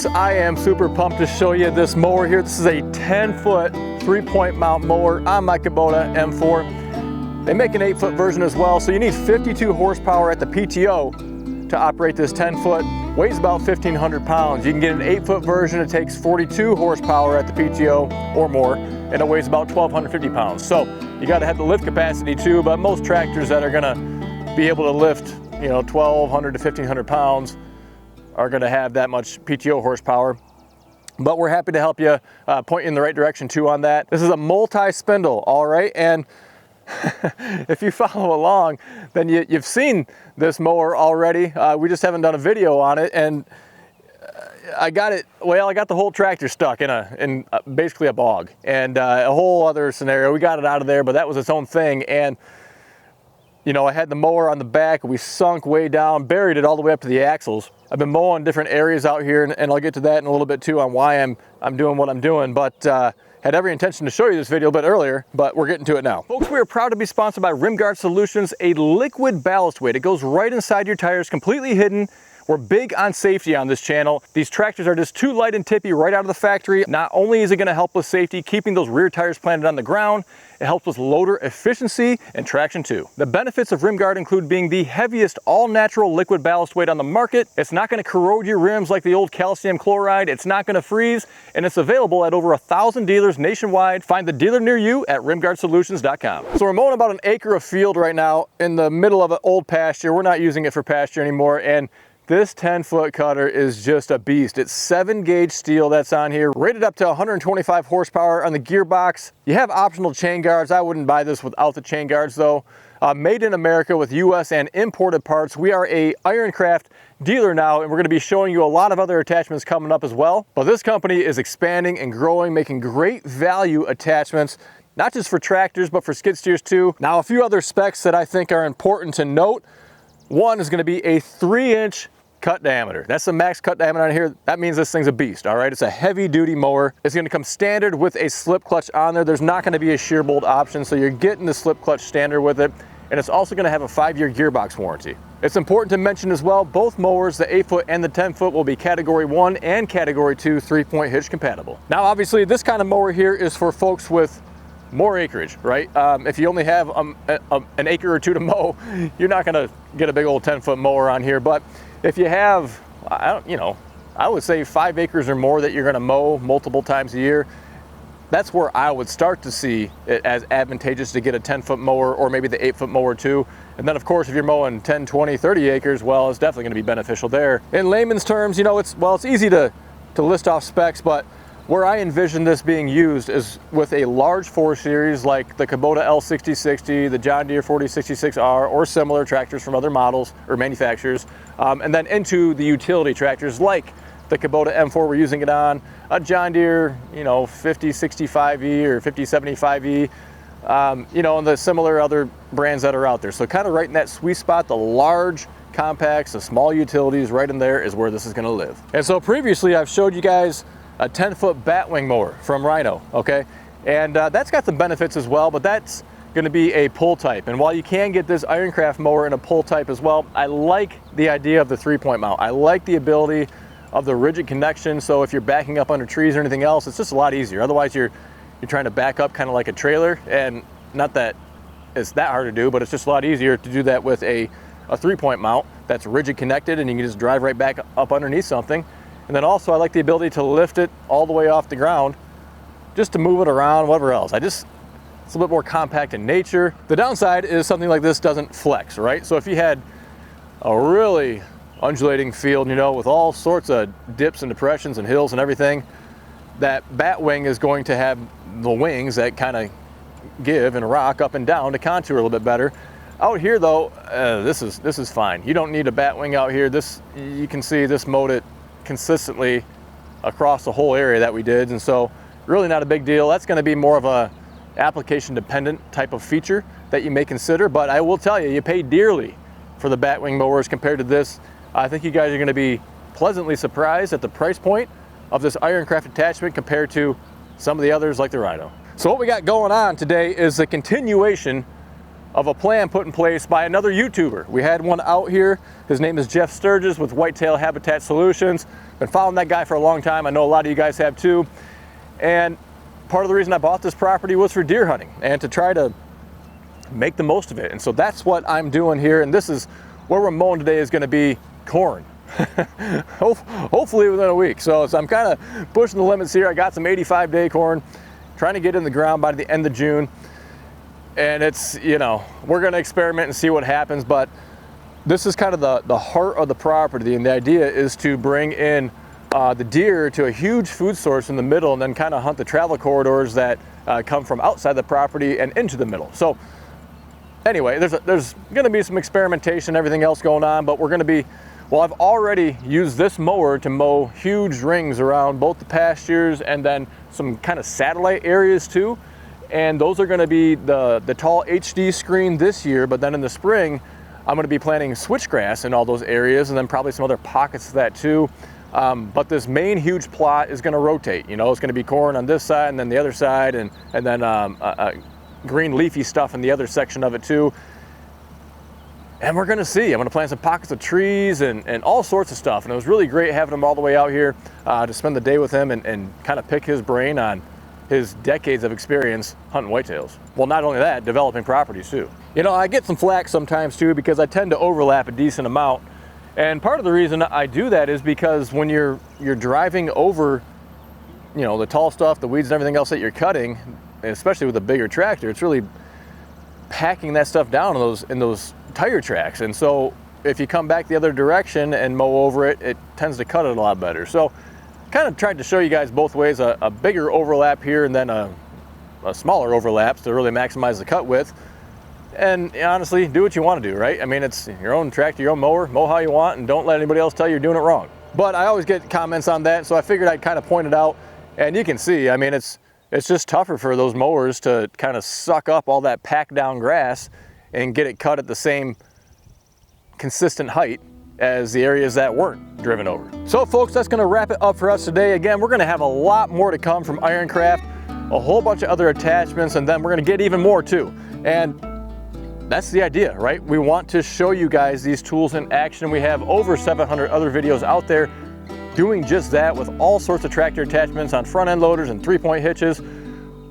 folks, I am super pumped to show you this mower here. This is a 10-foot 3-point mount mower on my Kubota M4. They make an 8-foot version as well, so you need 52 horsepower at the PTO to operate this 10-foot. Weighs about 1,500 pounds. You can get an 8-foot version. It takes 42 horsepower at the PTO or more, and it weighs about 1,250 pounds. So you got to have the lift capacity too, but most tractors that are going to be able to lift, 1,200 to 1,500 pounds are going to have that much PTO horsepower. But we're happy to help you point you in the right direction too on that. This is a multi-spindle, all right? And if you follow along, then you've seen this mower already. We just haven't done a video on it, and I got the whole tractor stuck in basically a bog, and a whole other scenario. We got it out of there, but that was its own thing. And I had the mower on the back. We sunk way down, buried it all the way up to the axles. I've been mowing different areas out here, and I'll get to that in a little bit too on why I'm doing what I'm doing. But had every intention to show you this video a bit earlier, but we're getting to it now. Folks, we are proud to be sponsored by Rimguard Solutions, a liquid ballast weight. It goes right inside your tires, completely hidden. We're big on safety on this channel. These tractors are just too light and tippy right out of the factory. Not only is it gonna help with safety, keeping those rear tires planted on the ground, it helps with loader efficiency and traction too. The benefits of Rimguard include being the heaviest all-natural liquid ballast weight on the market. It's not gonna corrode your rims like the old calcium chloride. It's not gonna freeze, and it's available at over 1,000 dealers nationwide. Find the dealer near you at rimguardsolutions.com. So we're mowing about an acre of field right now in the middle of an old pasture. We're not using it for pasture anymore, and this 10-foot cutter is just a beast. It's 7-gauge steel that's on here, rated up to 125 horsepower on the gearbox. You have optional chain guards. I wouldn't buy this without the chain guards though. Made in America with US and imported parts. We are a Ironcraft dealer now, and we're gonna be showing you a lot of other attachments coming up as well. But this company is expanding and growing, making great value attachments, not just for tractors, but for skid steers too. Now, a few other specs that I think are important to note. One is gonna be a 3-inch cut diameter. That's the max cut diameter on here. That means this thing's a beast, all right? It's a heavy duty mower. It's gonna come standard with a slip clutch on there. There's not gonna be a shear bolt option, so you're getting the slip clutch standard with it. And it's also gonna have a 5-year gearbox warranty. It's important to mention as well, both mowers, the 8-foot and the 10-foot, will be Category 1 and Category 2 3-point hitch compatible. Now, obviously, this kind of mower here is for folks with more acreage, right? If you only have an acre or two to mow, you're not gonna get a big old 10-foot mower on here. But if you have, I would say 5 acres or more that you're gonna mow multiple times a year, that's where I would start to see it as advantageous to get a 10-foot mower, or maybe the 8-foot mower too. And then of course, if you're mowing 10, 20, 30 acres, well, it's definitely gonna be beneficial there. In layman's terms, it's easy to list off specs, but where I envision this being used is with a large 4 series like the Kubota L6060, the John Deere 4066R, or similar tractors from other models or manufacturers, and then into the utility tractors like the Kubota M4 we're using it on, a John Deere 5065E or 5075E, and the similar other brands that are out there. So kind of right in that sweet spot, the large compacts, the small utilities, right in there is where this is gonna live. And so previously I've showed you guys a 10-foot batwing mower from Rhino, okay? And that's got some benefits as well, but that's gonna be a pull type. And while you can get this Ironcraft mower in a pull type as well, I like the idea of the 3-point mount. I like the ability of the rigid connection, so if you're backing up under trees or anything else, it's just a lot easier. Otherwise, you're trying to back up kind of like a trailer, and not that it's that hard to do, but it's just a lot easier to do that with a 3-point mount that's rigid connected, and you can just drive right back up underneath something. And then also I like the ability to lift it all the way off the ground just to move it around, whatever else. It's a little bit more compact in nature. The downside is something like this doesn't flex, right? So if you had a really undulating field, with all sorts of dips and depressions and hills and everything, that batwing is going to have the wings that kind of give and rock up and down to contour a little bit better. Out here though, this is fine. You don't need a batwing out here. You can see this mowed it consistently across the whole area that we did, and so really not a big deal. That's going to be more of a application dependent type of feature that you may consider, but I will tell you, you pay dearly for the batwing mowers compared to this. I think you guys are going to be pleasantly surprised at the price point of this Ironcraft attachment compared to some of the others like the Rhino. So what we got going on today is a continuation of a plan put in place by another YouTuber. We had one out here. His name is Jeff Sturgis with Whitetail Habitat Solutions. Been following that guy for a long time. I know a lot of you guys have too. And part of the reason I bought this property was for deer hunting and to try to make the most of it. And so that's what I'm doing here. And this is where we're mowing today, is going to be corn. Hopefully within a week. So I'm kind of pushing the limits here. I got some 85-day corn, trying to get in the ground by the end of June. And it's, you know, we're going to experiment and see what happens, but this is kind of the heart of the property, and the idea is to bring in the deer to a huge food source in the middle, and then kind of hunt the travel corridors that come from outside the property and into the middle. So anyway, there's going to be some experimentation, everything else going on, but we're going to be, well, I've already used this mower to mow huge rings around both the pastures and then some kind of satellite areas too. And those are going to be the tall HD screen this year, but then in the spring, I'm going to be planting switchgrass in all those areas, and then probably some other pockets of that too. But this main huge plot is going to rotate. You know, it's going to be corn on this side and then the other side, and then green leafy stuff in the other section of it too. And we're going to see. I'm going to plant some pockets of trees and all sorts of stuff. And it was really great having him all the way out here to spend the day with him and kind of pick his brain on his decades of experience hunting whitetails. Well, not only that, developing properties too. You know, I get some flack sometimes too because I tend to overlap a decent amount. And part of the reason I do that is because when you're driving over, you know, the tall stuff, the weeds and everything else that you're cutting, especially with a bigger tractor, it's really packing that stuff down in those tire tracks. And so if you come back the other direction and mow over it, it tends to cut it a lot better. So kind of tried to show you guys both ways, a bigger overlap here and then a smaller overlap to really maximize the cut width. And honestly, do what you want to do, right? I mean, it's your own tractor, your own mower, mow how you want, and don't let anybody else tell you you're doing it wrong. But I always get comments on that, so I figured I'd kind of point it out. And you can see, I mean, it's just tougher for those mowers to kind of suck up all that packed down grass and get it cut at the same consistent height as the areas that weren't driven over. So folks, that's gonna wrap it up for us today. Again, we're gonna have a lot more to come from Ironcraft, a whole bunch of other attachments, and then we're gonna get even more too. And that's the idea, right? We want to show you guys these tools in action. We have over 700 other videos out there doing just that with all sorts of tractor attachments on front end loaders and 3-point hitches.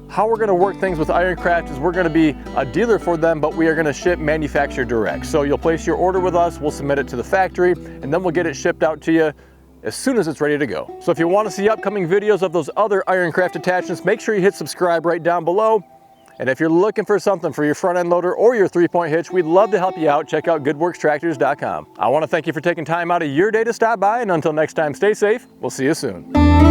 How we're gonna work things with Ironcraft is we're gonna be a dealer for them, but we are gonna ship manufacturer direct. So you'll place your order with us, we'll submit it to the factory, and then we'll get it shipped out to you as soon as it's ready to go. So if you wanna see upcoming videos of those other Ironcraft attachments, make sure you hit subscribe right down below. And if you're looking for something for your front end loader or your 3-point hitch, we'd love to help you out. Check out goodworkstractors.com. I wanna thank you for taking time out of your day to stop by, and until next time, stay safe. We'll see you soon.